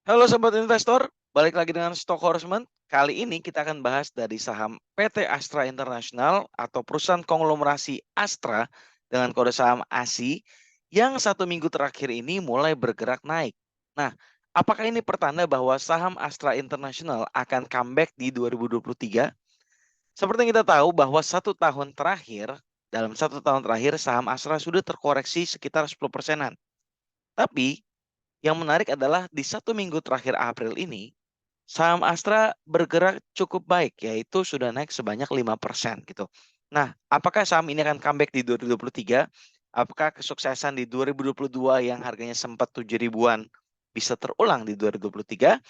Halo sobat investor, balik lagi dengan Stock Horseman. Kali ini kita akan bahas dari saham PT Astra International atau perusahaan konglomerasi Astra dengan kode saham ASI yang 1 minggu terakhir ini mulai bergerak naik. Nah, apakah ini pertanda bahwa saham Astra International akan comeback di 2023? Seperti yang kita tahu bahwa dalam 1 tahun terakhir saham Astra sudah terkoreksi sekitar 10%-an. Tapi yang menarik adalah di 1 minggu terakhir April ini, saham Astra bergerak cukup baik, yaitu sudah naik sebanyak 5% gitu. Nah, apakah saham ini akan comeback di 2023? Apakah kesuksesan di 2022 yang harganya sempat 7 ribuan bisa terulang di 2023?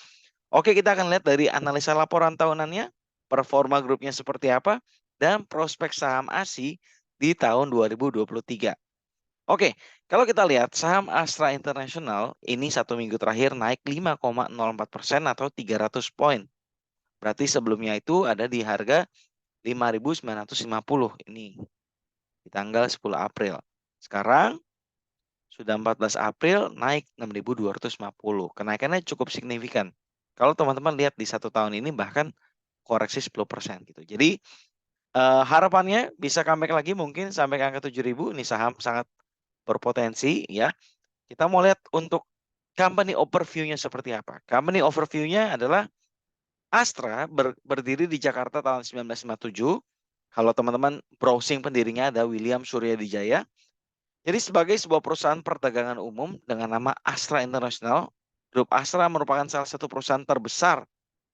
Oke, kita akan lihat dari analisa laporan tahunannya, performa grupnya seperti apa, dan prospek saham ASI di tahun 2023. Oke, kalau kita lihat saham Astra International ini 1 minggu terakhir naik 5,04% atau 300 poin. Berarti sebelumnya itu ada di harga 5.950 ini di tanggal 10 April. Sekarang sudah 14 April naik 6.250. Kenaikannya cukup signifikan. Kalau teman-teman lihat di 1 tahun ini bahkan koreksi 10% gitu. Jadi harapannya bisa comeback lagi mungkin sampai ke angka 7.000. Ini saham sangat berpotensi ya. Kita mau lihat untuk company overview-nya seperti apa. Company overview-nya adalah Astra berdiri di Jakarta tahun 1957. Kalau teman-teman browsing pendirinya ada William Suryadijaya. Jadi sebagai sebuah perusahaan perdagangan umum dengan nama Astra International, Grup Astra merupakan salah satu perusahaan terbesar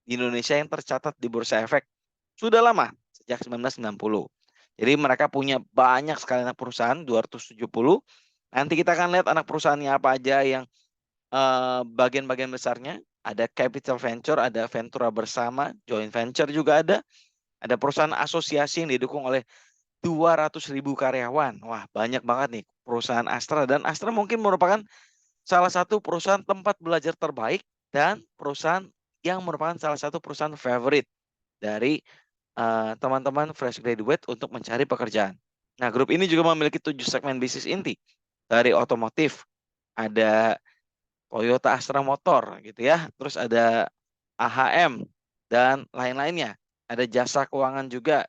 di Indonesia yang tercatat di Bursa Efek. Sudah lama, sejak 1990. Jadi mereka punya banyak sekali anak perusahaan, 270. Nanti kita akan lihat anak perusahaannya apa aja yang bagian-bagian besarnya. Ada capital venture, ada ventura bersama, joint venture juga ada perusahaan asosiasi yang didukung oleh 200.000 karyawan. Wah, banyak banget nih perusahaan Astra. Dan Astra mungkin merupakan salah satu perusahaan tempat belajar terbaik dan perusahaan yang merupakan salah satu perusahaan favorit dari teman-teman fresh graduate untuk mencari pekerjaan. Nah, grup ini juga memiliki 7 segmen bisnis inti. Dari otomotif, ada Toyota Astra Motor gitu ya. Terus ada AHM dan lain-lainnya. Ada jasa keuangan juga.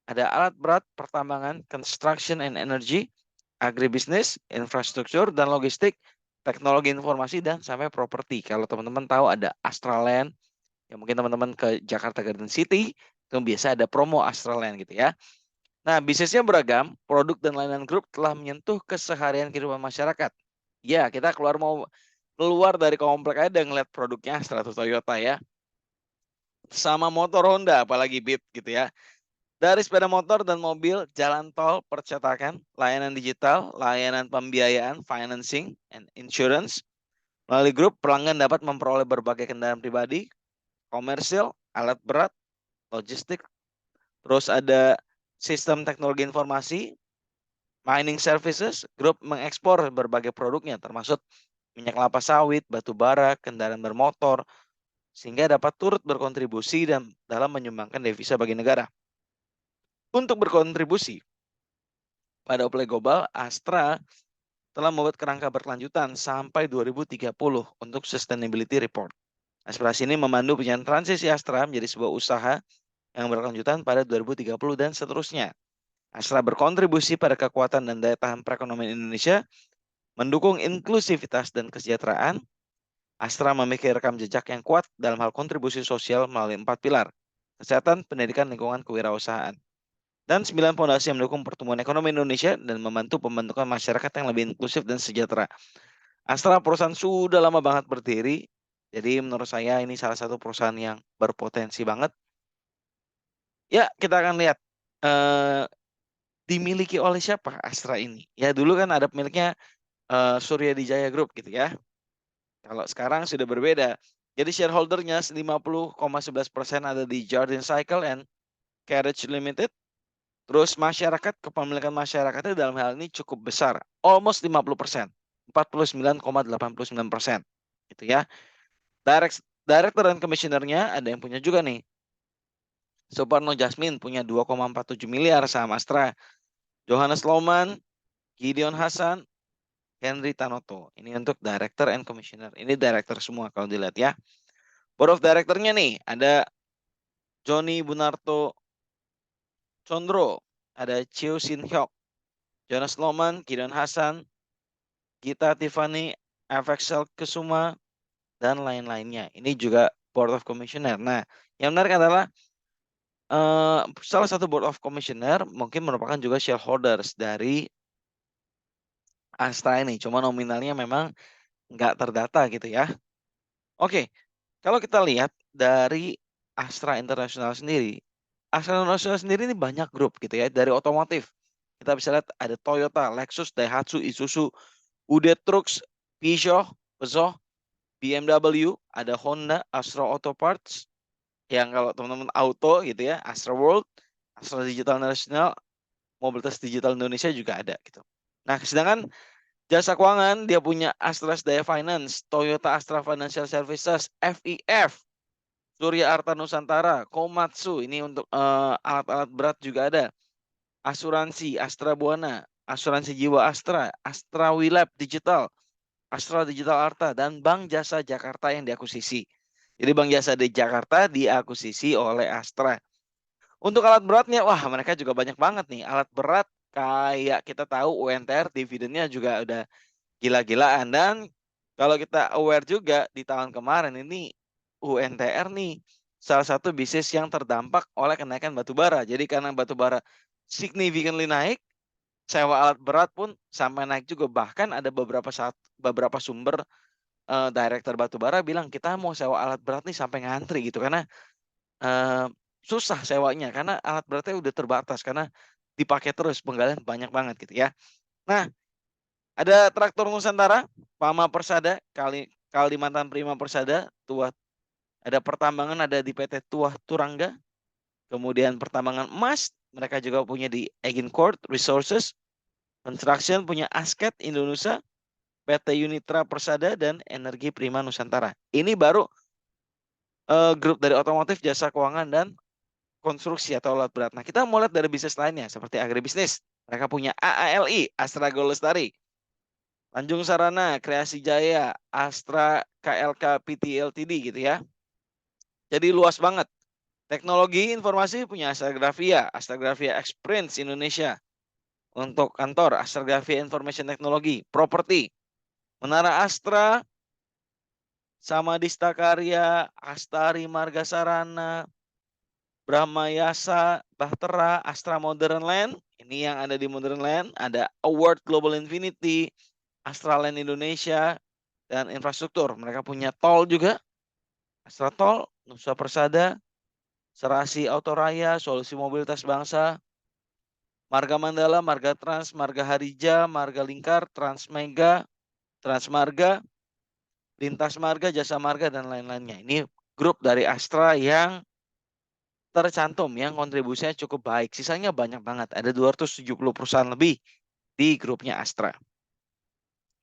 Ada alat berat pertambangan, construction and energy, agribisnis, infrastruktur dan logistik, teknologi informasi dan sampai properti. Kalau teman-teman tahu ada Astraland, yang mungkin teman-teman ke Jakarta Garden City, itu biasa ada promo Astraland gitu ya. Nah, bisnisnya beragam, produk dan layanan grup telah menyentuh keseharian kehidupan masyarakat. Ya, kita keluar dari komplek aja dan ngeliat produknya Astra atau Toyota ya. Sama motor Honda, apalagi Beat gitu ya. Dari sepeda motor dan mobil, jalan tol, percetakan, layanan digital, layanan pembiayaan, financing, and insurance. Melalui grup, pelanggan dapat memperoleh berbagai kendaraan pribadi, komersil, alat berat, logistik, terus ada sistem teknologi informasi, mining services. Grup mengekspor berbagai produknya, termasuk minyak kelapa sawit, batu bara, kendaraan bermotor, sehingga dapat turut berkontribusi dan dalam menyumbangkan devisa bagi negara. Untuk berkontribusi pada upaya global, Astra telah membuat kerangka berkelanjutan sampai 2030 untuk Sustainability Report. Aspirasi ini memandu penyelenggaraan transisi Astra menjadi sebuah usaha yang berkelanjutan pada 2030 dan seterusnya. Astra berkontribusi pada kekuatan dan daya tahan perekonomian Indonesia, mendukung inklusivitas dan kesejahteraan. Astra memiliki rekam jejak yang kuat dalam hal kontribusi sosial melalui 4 pilar: kesehatan, pendidikan, lingkungan, kewirausahaan. Dan 9 fondasi yang mendukung pertumbuhan ekonomi Indonesia dan membantu pembentukan masyarakat yang lebih inklusif dan sejahtera. Astra perusahaan sudah lama banget berdiri, jadi menurut saya ini salah satu perusahaan yang berpotensi banget. Ya, kita akan lihat dimiliki oleh siapa Astra ini. Ya, dulu kan ada pemiliknya Surya Dijaya Group gitu ya. Kalau sekarang sudah berbeda. Jadi shareholdernya 50,11% ada di Jardine Cycle and Carriage Limited. Terus kepemilikan masyarakatnya dalam hal ini cukup besar. Almost 50%. 49,89%. Gitu ya. Director dan komisionernya ada yang punya juga nih. Suparno Jasmine punya 2,47 miliar saham Astra. Johannes Lohman, Gideon Hasan, Henry Tanoto. Ini untuk Director and Commissioner. Ini Director semua kalau dilihat ya. Board of Director-nya nih ada Joni Bunarto Condro, ada Chiu Shin Hyuk, Jonas Loman, Gideon Hasan, Gita Tiffany, FXL Kesuma, dan lain-lainnya. Ini juga Board of Commissioner. Nah, yang menarik adalah salah satu Board of Commissioner mungkin merupakan juga shareholders dari Astra ini. Cuma nominalnya memang nggak terdata gitu ya. Oke, kalau kita lihat dari Astra International sendiri, Astra International sendiri ini banyak grup gitu ya. Dari otomotif, kita bisa lihat ada Toyota, Lexus, Daihatsu, Isuzu, UD Trucks, Peugeot, BMW, ada Honda, Astra Auto Parts, yang kalau teman-teman auto gitu ya, Astra World, Astra Digital Nasional, Mobilitas Digital Indonesia juga ada gitu. Nah, sedangkan jasa keuangan dia punya Astra Daya Finance, Toyota Astra Financial Services, FIF, Surya Arta Nusantara, Komatsu, ini untuk alat-alat berat juga ada. Asuransi Astra Buana, Asuransi Jiwa Astra, Astra Wilab Digital, Astra Digital Arta, dan Bank Jasa Jakarta yang diakuisisi. Jadi Bank Jasa di Jakarta diakuisisi oleh Astra. Untuk alat beratnya, wah mereka juga banyak banget nih. Alat berat kayak kita tahu UNTR dividennya juga udah gila-gilaan. Dan kalau kita aware juga di tahun kemarin ini UNTR nih salah satu bisnis yang terdampak oleh kenaikan batubara. Jadi karena batubara significantly naik, sewa alat berat pun sampai naik juga. Bahkan ada beberapa sumber director batubara bilang kita mau sewa alat berat nih sampai ngantri gitu karena susah sewanya karena alat beratnya udah terbatas karena dipakai terus penggalian banyak banget gitu ya. Nah, ada Traktor Nusantara, Pama Persada, Kalimantan Prima Persada, Tuah, ada pertambangan ada di PT Tuah Turangga, kemudian pertambangan emas mereka juga punya di Agincourt Resources, Construction punya Asket Indonesia, PT Unitra Persada, dan Energi Prima Nusantara. Ini baru grup dari otomotif, jasa keuangan, dan konstruksi atau alat berat. Nah, kita mau lihat dari bisnis lainnya seperti agribisnis. Mereka punya AALI, Astra Gold Lestari, Tanjung Sarana, Kreasi Jaya, Astra KLK PT Ltd gitu ya. Jadi luas banget. Teknologi informasi punya Astragrafia Experience Indonesia. Untuk kantor, Astragrafia Information Technology, properti, Menara Astra, Samadista Karya, Astari Marga Sarana, Brahmayasa, Bahtera, Astra Modern Land. Ini yang ada di Modern Land. Ada Award Global Infinity, Astra Land Indonesia, dan infrastruktur. Mereka punya tol juga. Astra Tol, Nusa Persada, Serasi Autoraya, Solusi Mobilitas Bangsa, Marga Mandala, Marga Trans, Marga Harija, Marga Lingkar, Transmega, Transmarga, Lintas Marga, Jasa Marga, dan lain-lainnya. Ini grup dari Astra yang tercantum yang kontribusinya cukup baik. Sisanya banyak banget. Ada 270 perusahaan lebih di grupnya Astra.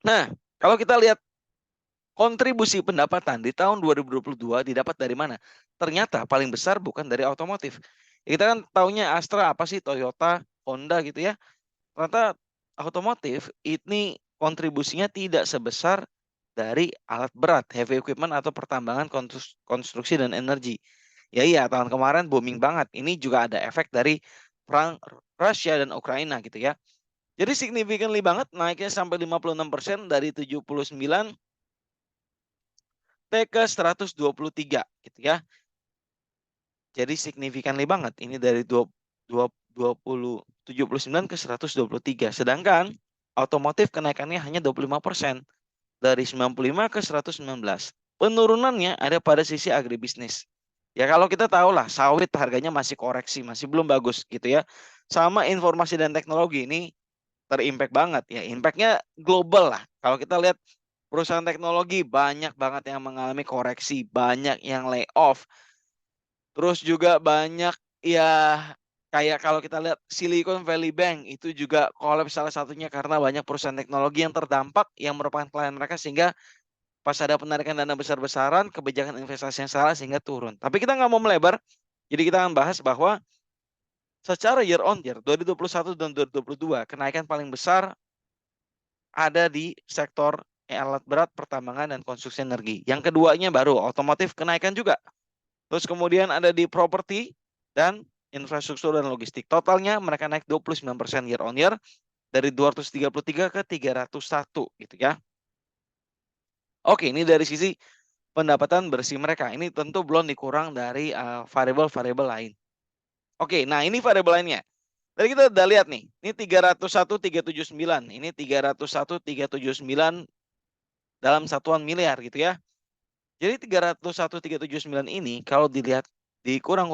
Nah, kalau kita lihat kontribusi pendapatan di tahun 2022 didapat dari mana? Ternyata paling besar bukan dari otomotif. Kita kan taunya Astra apa sih? Toyota, Honda gitu ya. Ternyata otomotif ini kontribusinya tidak sebesar dari alat berat, heavy equipment atau pertambangan, konstruksi, dan energi. Ya iya, tahun kemarin booming banget. Ini juga ada efek dari perang Rusia dan Ukraina gitu ya. Jadi significantly banget naiknya sampai 56% dari 79 T ke 123 gitu ya. Jadi significantly banget. Ini dari 79 ke 123. Sedangkan otomotif kenaikannya hanya 25%. Dari 95 ke 119. Penurunannya ada pada sisi agribisnis. Ya kalau kita tahu lah sawit harganya masih koreksi, masih belum bagus gitu ya. Sama informasi dan teknologi ini terimpact banget ya. Impactnya global lah. Kalau kita lihat perusahaan teknologi banyak banget yang mengalami koreksi, banyak yang layoff. Terus juga banyak ya kayak kalau kita lihat Silicon Valley Bank itu juga kolaps salah satunya karena banyak perusahaan teknologi yang terdampak yang merupakan klien mereka sehingga pas ada penarikan dana besar-besaran, kebijakan investasi yang salah sehingga turun. Tapi kita nggak mau melebar, jadi kita akan bahas bahwa secara year on year 2021 dan 2022 kenaikan paling besar ada di sektor alat berat, pertambangan, dan konstruksi energi. Yang keduanya baru otomotif kenaikan juga. Terus kemudian ada di properti dan infrastruktur dan logistik. Totalnya mereka naik 29% year on year dari 233 ke 301 gitu ya. Oke, ini dari sisi pendapatan bersih mereka. Ini tentu belum dikurang dari variabel-variabel lain. Oke, nah ini variabel lainnya. Tadi kita udah lihat nih, ini 301.379, ini 301.379 dalam satuan miliar gitu ya. Jadi 301.379 ini kalau dilihat dikurang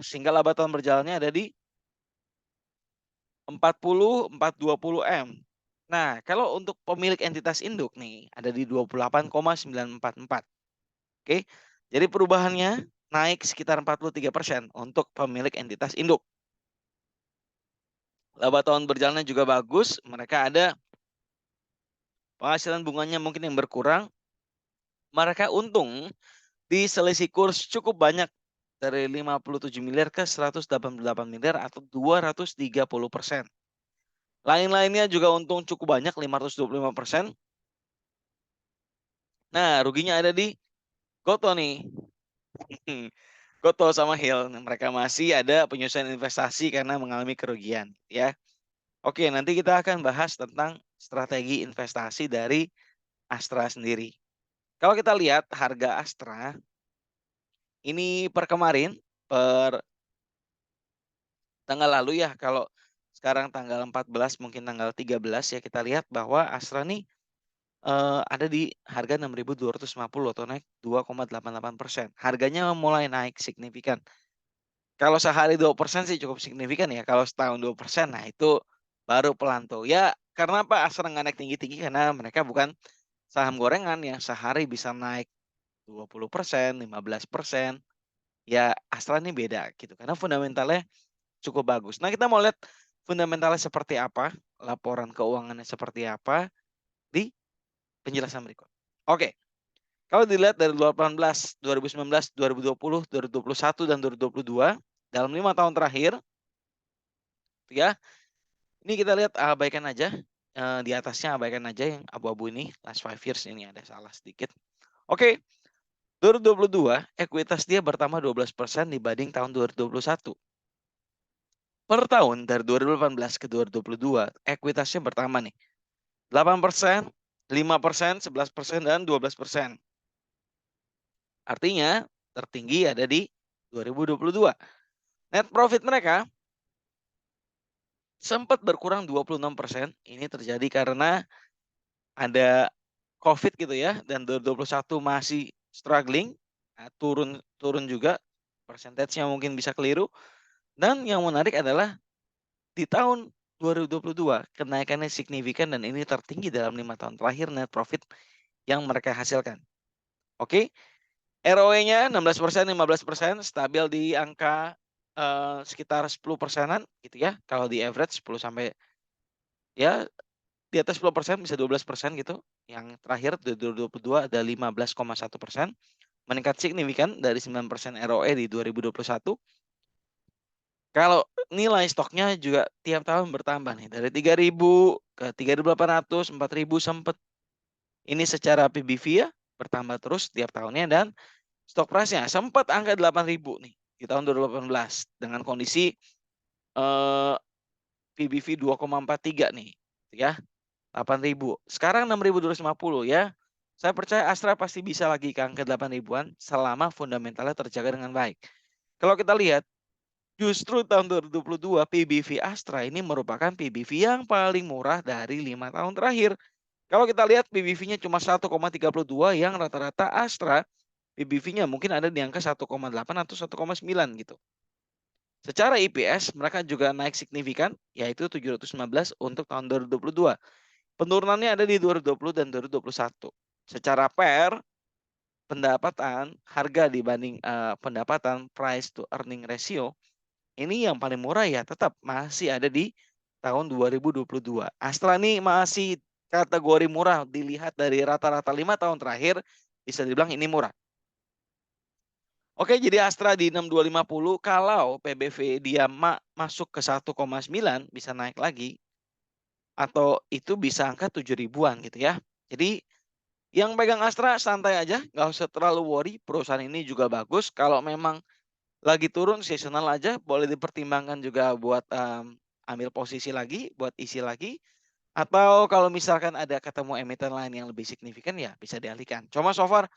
sehingga laba tahun berjalannya ada di 40.420 M. Nah, kalau untuk pemilik entitas induk nih ada di 28,944. Oke. Jadi perubahannya naik sekitar 43% untuk pemilik entitas induk. Laba tahun berjalannya juga bagus, mereka ada penghasilan bunganya mungkin yang berkurang, mereka untung di selisih kurs cukup banyak dari 57 miliar ke 188 miliar atau 230%. Lain-lainnya juga untung cukup banyak 525%. Nah, ruginya ada di Goto nih. Goto sama Hill, mereka masih ada penyusunan investasi karena mengalami kerugian ya. Oke, nanti kita akan bahas tentang strategi investasi dari Astra sendiri. Kalau kita lihat harga Astra ini per kemarin, per tanggal lalu ya, kalau sekarang tanggal 14 mungkin tanggal 13 ya, kita lihat bahwa Astra nih ada di harga 6.250 atau naik 2,88%. Harganya mulai naik signifikan. Kalau sehari 2% sih cukup signifikan ya. Kalau setahun 2%, nah itu baru pelan tuh. Ya karena apa Astra nggak naik tinggi-tinggi karena mereka bukan saham gorengan yang sehari bisa naik 20%, 15%. Ya Astra ini beda gitu karena fundamentalnya cukup bagus. Nah kita mau lihat fundamentalnya seperti apa, laporan keuangannya seperti apa di penjelasan berikut. Oke, kalau dilihat dari 2018, 2019, 2020, 2021, dan 2022, dalam 5 tahun terakhir, ya, ini kita lihat abaikan aja, di atasnya abaikan aja yang abu-abu ini, last 5 years ini ada salah sedikit. Oke, 2022 ekuitas dia bertambah 12% dibanding tahun 2021. Per tahun dari 2018 ke 2022 ekuitasnya bertambah nih. 8%, 5%, 11%, dan 12%. Artinya tertinggi ada di 2022. Net profit mereka sempat berkurang 26%. Ini terjadi karena ada COVID gitu ya, dan 2021 masih struggling, turun juga, persentasenya mungkin bisa keliru. Dan yang menarik adalah di tahun 2022 kenaikannya signifikan dan ini tertinggi dalam 5 tahun terakhir net profit yang mereka hasilkan. Oke, ROE-nya 16%, 15%, stabil di angka sekitar 10%-an gitu ya. Kalau di average 10 sampai ya di atas 10% bisa 12% gitu. Yang terakhir di 2022 ada 15,1%, meningkat signifikan dari 9% ROE di 2021. Kalau nilai stoknya juga tiap tahun bertambah nih dari 3.000 ke 3.800, 4.000 sempat. Ini secara PBV ya bertambah terus tiap tahunnya dan stok price-nya sempat angka 8.000 nih di tahun 2018 dengan kondisi PBV 2,43 nih ya. 8.000. Sekarang 6.250 ya. Saya percaya Astra pasti bisa lagi ke angka 8.000-an selama fundamentalnya terjaga dengan baik. Kalau kita lihat justru tahun 2022 PBV Astra ini merupakan PBV yang paling murah dari 5 tahun terakhir. Kalau kita lihat PBV-nya cuma 1,32 yang rata-rata Astra PBV-nya mungkin ada di angka 1,8 atau 1,9 gitu. Secara EPS mereka juga naik signifikan yaitu 715 untuk tahun 2022. Penurunannya ada di 2020 dan 2021. Secara PER pendapatan harga dibanding pendapatan price to earning ratio ini yang paling murah ya tetap masih ada di tahun 2022. Astra ini masih kategori murah dilihat dari rata-rata 5 tahun terakhir bisa dibilang ini murah. Oke, jadi Astra di 6250 kalau PBV dia masuk ke 1,9 bisa naik lagi. atau itu bisa angka 7 ribuan gitu ya. Jadi yang pegang Astra santai aja, nggak usah terlalu worry, perusahaan ini juga bagus. Kalau memang lagi turun seasonal aja, boleh dipertimbangkan juga buat ambil posisi lagi, buat isi lagi. Atau kalau misalkan ada ketemu emiten lain yang lebih signifikan ya bisa dialihkan. Cuma so far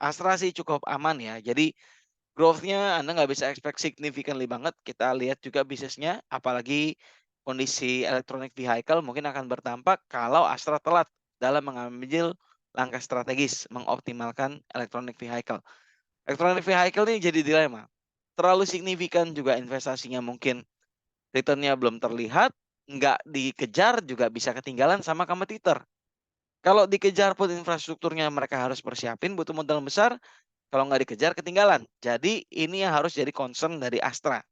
Astra sih cukup aman ya. Jadi growth-nya Anda nggak bisa expect significantly banget. Kita lihat juga bisnisnya, apalagi kondisi electronic vehicle mungkin akan berdampak kalau Astra telat dalam mengambil langkah strategis mengoptimalkan electronic vehicle. Electronic vehicle ini jadi dilema. Terlalu signifikan juga investasinya mungkin return-nya belum terlihat, nggak dikejar juga bisa ketinggalan sama kompetitor. Kalau dikejar pun infrastrukturnya mereka harus persiapin, butuh modal besar, kalau nggak dikejar ketinggalan. Jadi ini yang harus jadi concern dari Astra.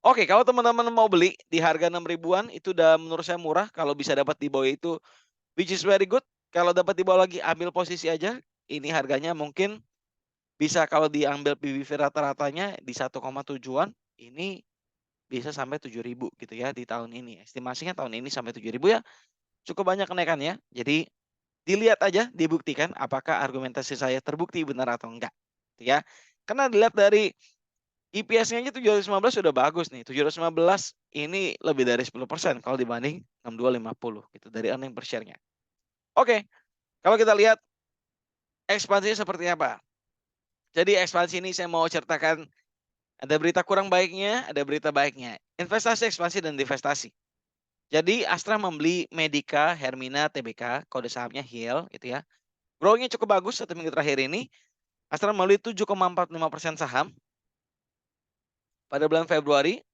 Oke, kalau teman-teman mau beli di harga 6 ribuan itu udah menurut saya murah. Kalau bisa dapat di bawah itu, which is very good. Kalau dapat di bawah lagi ambil posisi aja. Ini harganya mungkin bisa kalau diambil PBV rata-ratanya di 1,7-an. Ini bisa sampai 7.000 gitu ya di tahun ini. Estimasinya tahun ini sampai 7.000 ya cukup banyak kenaikannya. Jadi dilihat aja, dibuktikan apakah argumentasi saya terbukti benar atau enggak. Gitu ya. Karena dilihat dari EPS-nya aja 715 sudah bagus nih. 715 ini lebih dari 10% kalau dibanding 6250 gitu dari earning per share-nya. Oke, kalau kita lihat ekspansinya seperti apa. Jadi ekspansi ini saya mau ceritakan ada berita kurang baiknya, ada berita baiknya. Investasi, ekspansi, dan divestasi. Jadi Astra membeli Medica Hermina Tbk, kode sahamnya HIL gitu ya. Growth-nya cukup bagus 1 minggu terakhir ini. Astra membeli 7,45% saham pada bulan Februari.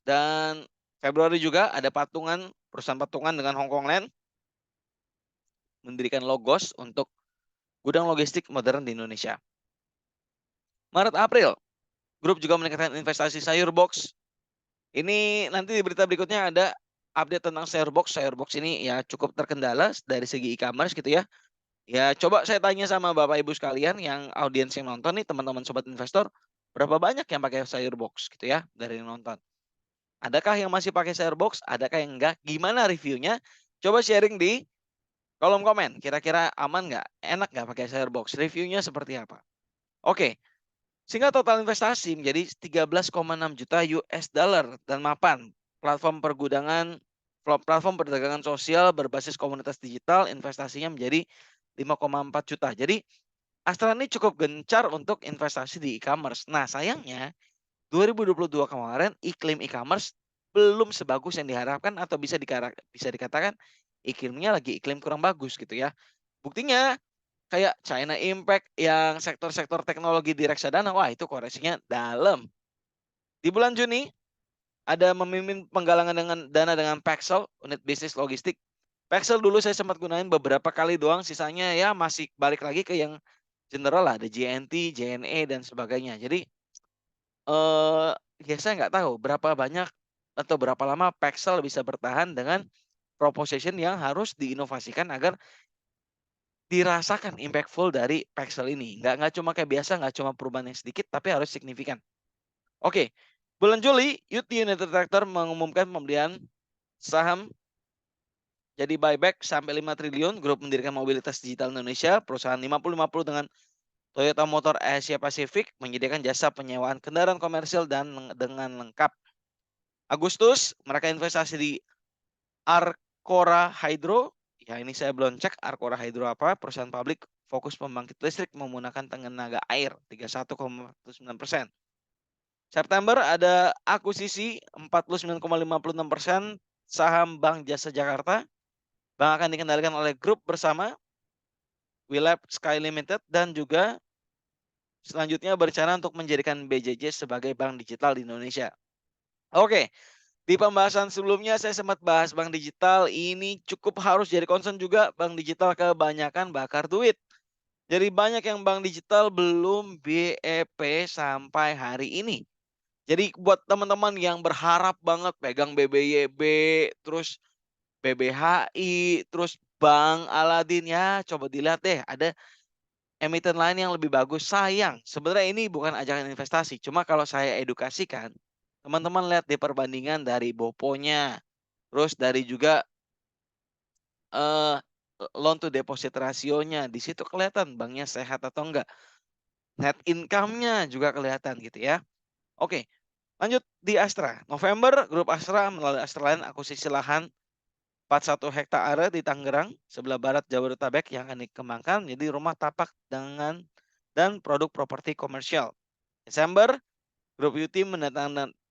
Dan Februari juga ada perusahaan patungan dengan Hong Kong Land mendirikan Logos untuk gudang logistik modern di Indonesia. Maret April, grup juga meningkatkan investasi sayur box. Ini nanti di berita berikutnya ada update tentang sayur box. Sayur box ini ya cukup terkendala dari segi e-commerce gitu ya. Ya coba saya tanya sama Bapak Ibu sekalian yang audiens yang nonton nih, teman-teman sobat investor, berapa banyak yang pakai sayur box gitu ya dari yang nonton? Adakah yang masih pakai sayur box? Adakah yang enggak? Gimana reviewnya? Coba sharing di kolom komen. Kira-kira aman nggak? Enak nggak pakai sayur box? Reviewnya seperti apa? Oke, sehingga total investasi menjadi 13,6 juta US dollar dan mapan. Platform perdagangan sosial berbasis komunitas digital, investasinya menjadi 5,4 juta. Jadi Astra ini cukup gencar untuk investasi di e-commerce. Nah, sayangnya 2022 kemarin iklim e-commerce belum sebagus yang diharapkan atau bisa dikatakan iklimnya lagi iklim kurang bagus gitu ya. Buktinya kayak China Impact yang sektor-sektor teknologi di reksadana, wah itu koreksinya dalam. Di bulan Juni ada memimpin penggalangan dengan dana dengan Paxel, unit bisnis logistik. Paxel dulu saya sempat gunain beberapa kali doang, sisanya ya masih balik lagi ke yang general lah, ada JNT, JNE dan sebagainya. Jadi ya saya nggak tahu berapa banyak atau berapa lama Paxel bisa bertahan dengan proposition yang harus diinovasikan agar dirasakan impactful dari Paxel ini. Nggak cuma kayak biasa, nggak cuma perubahan yang sedikit, tapi harus signifikan. Oke, bulan Juli, UT United Tractor mengumumkan pembelian saham jadi buyback sampai 5 triliun, grup mendirikan mobilitas digital Indonesia, perusahaan 50-50 dengan Toyota Motor Asia Pacific, menyediakan jasa penyewaan kendaraan komersil dan dengan lengkap. Agustus, mereka investasi di Arcora Hydro. Ya ini saya belum cek Arcora Hydro apa, perusahaan publik fokus pembangkit listrik menggunakan tenaga air 31,49%. September ada akuisisi 49,56% saham Bank Jasa Jakarta. Bank akan dikendalikan oleh grup bersama Willab Sky Limited dan juga selanjutnya berencana untuk menjadikan BJJ sebagai bank digital di Indonesia. Oke, di pembahasan sebelumnya saya sempat bahas bank digital, ini cukup harus jadi concern juga. Bank digital kebanyakan bakar duit. Jadi banyak yang bank digital belum BEP sampai hari ini. Jadi buat teman-teman yang berharap banget pegang BBYB, terus BBHI, terus Bank Aladin, ya coba dilihat deh ada emiten lain yang lebih bagus. Sayang, sebenarnya ini bukan ajakan investasi. Cuma kalau saya edukasikan, teman-teman lihat di perbandingan dari Boponya, Terus dari juga, eee, loan to deposit rasionya, di situ kelihatan banknya sehat atau enggak. Net income-nya juga kelihatan gitu ya. Oke, lanjut di Astra. November, grup Astra melalui Astra Land akuisisi lahan 41 hektare di Tangerang, sebelah barat Jabodetabek yang akan dikembangkan menjadi rumah tapak dengan dan produk properti komersial. Desember, grup UT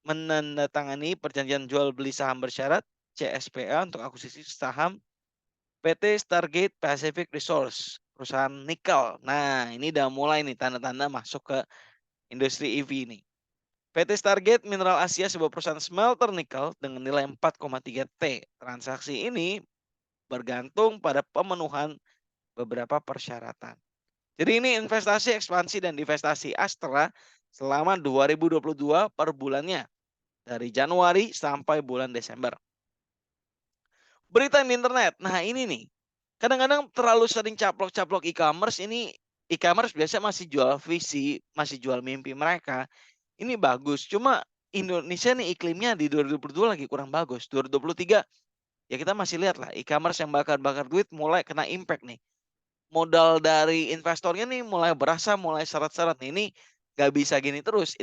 menandatangani perjanjian jual beli saham bersyarat CSPA untuk akuisisi saham PT Stargate Pacific Resource, perusahaan nikel. Nah, ini udah mulai nih tanda-tanda masuk ke industri EV nih. PT Stargate Mineral Asia, sebuah perusahaan smelter nikel dengan nilai 4,3 T. Transaksi ini bergantung pada pemenuhan beberapa persyaratan. Jadi ini investasi, ekspansi, dan divestasi Astra selama 2022 per bulannya, dari Januari sampai bulan Desember. Berita di internet. Nah ini nih, kadang-kadang terlalu sering caplok-caplok e-commerce. Ini e-commerce biasa masih jual visi, masih jual mimpi mereka. Ini bagus, cuma Indonesia nih iklimnya di 2022 lagi kurang bagus. 2023 ya kita masih lihat lah e-commerce yang bakar-bakar duit mulai kena impact nih. Modal dari investornya nih mulai berasa, mulai seret-seret nih. Ini nggak bisa gini terus.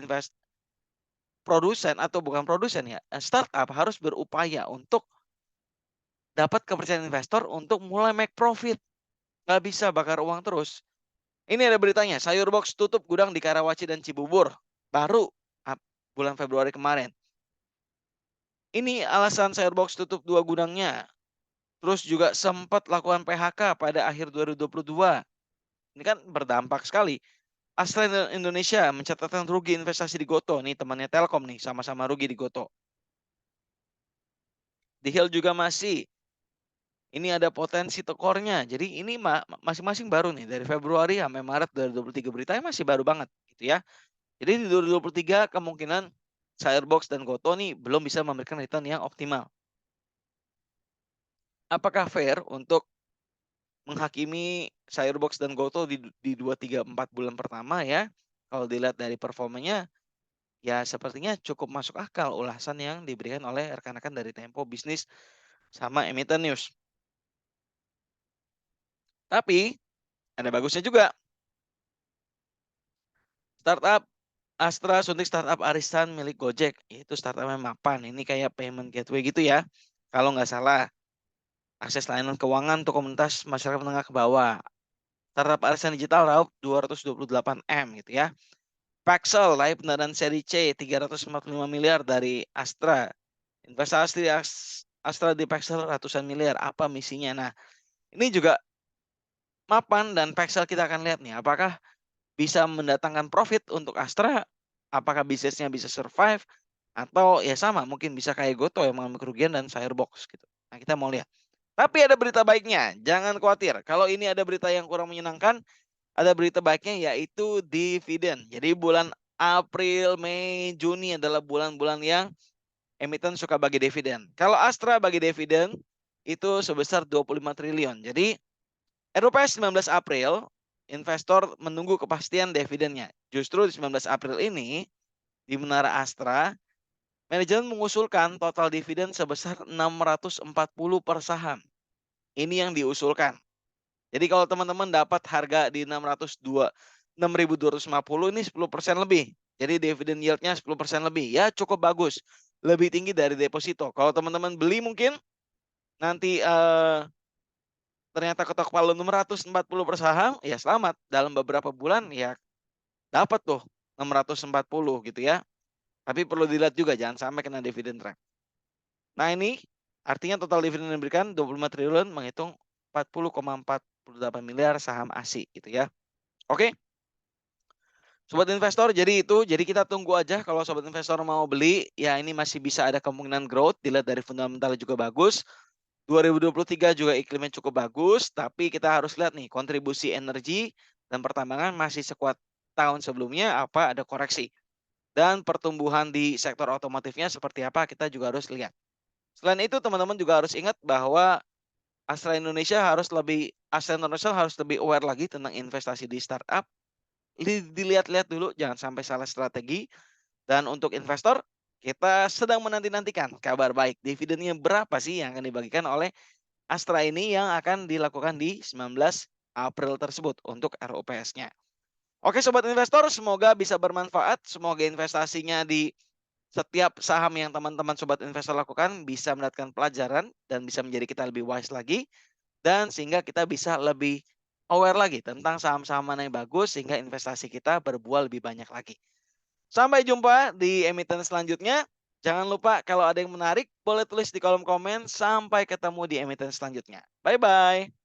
Produsen atau bukan produsen ya, startup harus berupaya untuk dapat kepercayaan investor untuk mulai make profit. Nggak bisa bakar uang terus. Ini ada beritanya, Sayur Box tutup gudang di Karawaci dan Cibubur. Baru bulan Februari kemarin. Ini alasan Sayur Box tutup 2 gudangnya. Terus juga sempat lakukan PHK pada akhir 2022. Ini kan berdampak sekali. Astra Indonesia mencatatkan rugi investasi di Goto. Nih temannya Telkom nih, sama-sama rugi di Goto. Di Hill juga masih. Ini ada potensi tekornya. Jadi ini masing-masing baru nih. Dari Februari sampai Maret 2023 beritanya masih baru banget gitu ya. Jadi di 2023 kemungkinan Firebox dan Goto nih belum bisa memberikan return yang optimal. Apakah fair untuk menghakimi Firebox dan Goto di 2, 3, 4 bulan pertama ya? Kalau dilihat dari performanya, ya sepertinya cukup masuk akal ulasan yang diberikan oleh rekan-rekan dari Tempo Bisnis sama Emiten News. Tapi ada bagusnya juga. Startup Astra suntik startup arisan milik Gojek, yaitu startupnya Mapan. Ini kayak payment gateway gitu ya. Kalau nggak salah, akses layanan keuangan untuk komunitas masyarakat menengah ke bawah. Startup arisan digital raup 228 M gitu ya. Paxel, layak pendanaan seri C 345 miliar dari Astra. Investasi Astra di Paxel ratusan miliar. Apa misinya? Nah, ini juga Mapan dan Paxel kita akan lihat nih. Apakah bisa mendatangkan profit untuk Astra? Apakah bisnisnya bisa survive? Atau ya sama, mungkin bisa kayak Goto yang mengalami kerugian dan Firebox gitu. Nah, kita mau lihat. Tapi ada berita baiknya, jangan khawatir. Kalau ini ada berita yang kurang menyenangkan, ada berita baiknya yaitu dividen. Jadi bulan April, Mei, Juni adalah bulan-bulan yang emiten suka bagi dividen. Kalau Astra bagi dividen itu sebesar 25 triliun. Jadi RUPS 19 April, investor menunggu kepastian dividennya. Justru di 19 April ini, di Menara Astra, manajemen mengusulkan total dividen sebesar 640 per saham. Ini yang diusulkan. Jadi kalau teman-teman dapat harga di 6.250 ini 10% lebih. Jadi dividen yieldnya 10% lebih. Ya cukup bagus. Lebih tinggi dari deposito. Kalau teman-teman beli mungkin nanti ternyata ketok palu 640 per saham, ya selamat. Dalam beberapa bulan ya dapat tuh 640 gitu ya. Tapi perlu dilihat juga jangan sampai kena dividen trap. Nah ini artinya total dividen yang diberikan 25 triliun menghitung 40,48 miliar saham ASI gitu ya. Oke. Sobat investor, jadi itu. Jadi kita tunggu aja kalau sobat investor mau beli, ya ini masih bisa ada kemungkinan growth dilihat dari fundamental juga bagus. 2023 juga iklimnya cukup bagus, tapi kita harus lihat nih kontribusi energi dan pertambangan masih sekuat tahun sebelumnya apa ada koreksi. Dan pertumbuhan di sektor otomotifnya seperti apa kita juga harus lihat. Selain itu teman-teman juga harus ingat bahwa Astra Indonesia harus lebih aware lagi tentang investasi di startup. Dilihat-lihat dulu jangan sampai salah strategi. Dan untuk investor Kita sedang menanti-nantikan kabar baik. Dividennya berapa sih yang akan dibagikan oleh Astra ini yang akan dilakukan di 19 April tersebut untuk RUPS-nya. Oke sobat investor, semoga bisa bermanfaat. Semoga investasinya di setiap saham yang teman-teman sobat investor lakukan bisa mendapatkan pelajaran dan bisa menjadi kita lebih wise lagi dan sehingga kita bisa lebih aware lagi tentang saham-saham mana yang bagus sehingga investasi kita berbuah lebih banyak lagi. Sampai jumpa di emiten selanjutnya. Jangan lupa kalau ada yang menarik boleh tulis di kolom komen. Sampai ketemu di emiten selanjutnya. Bye bye.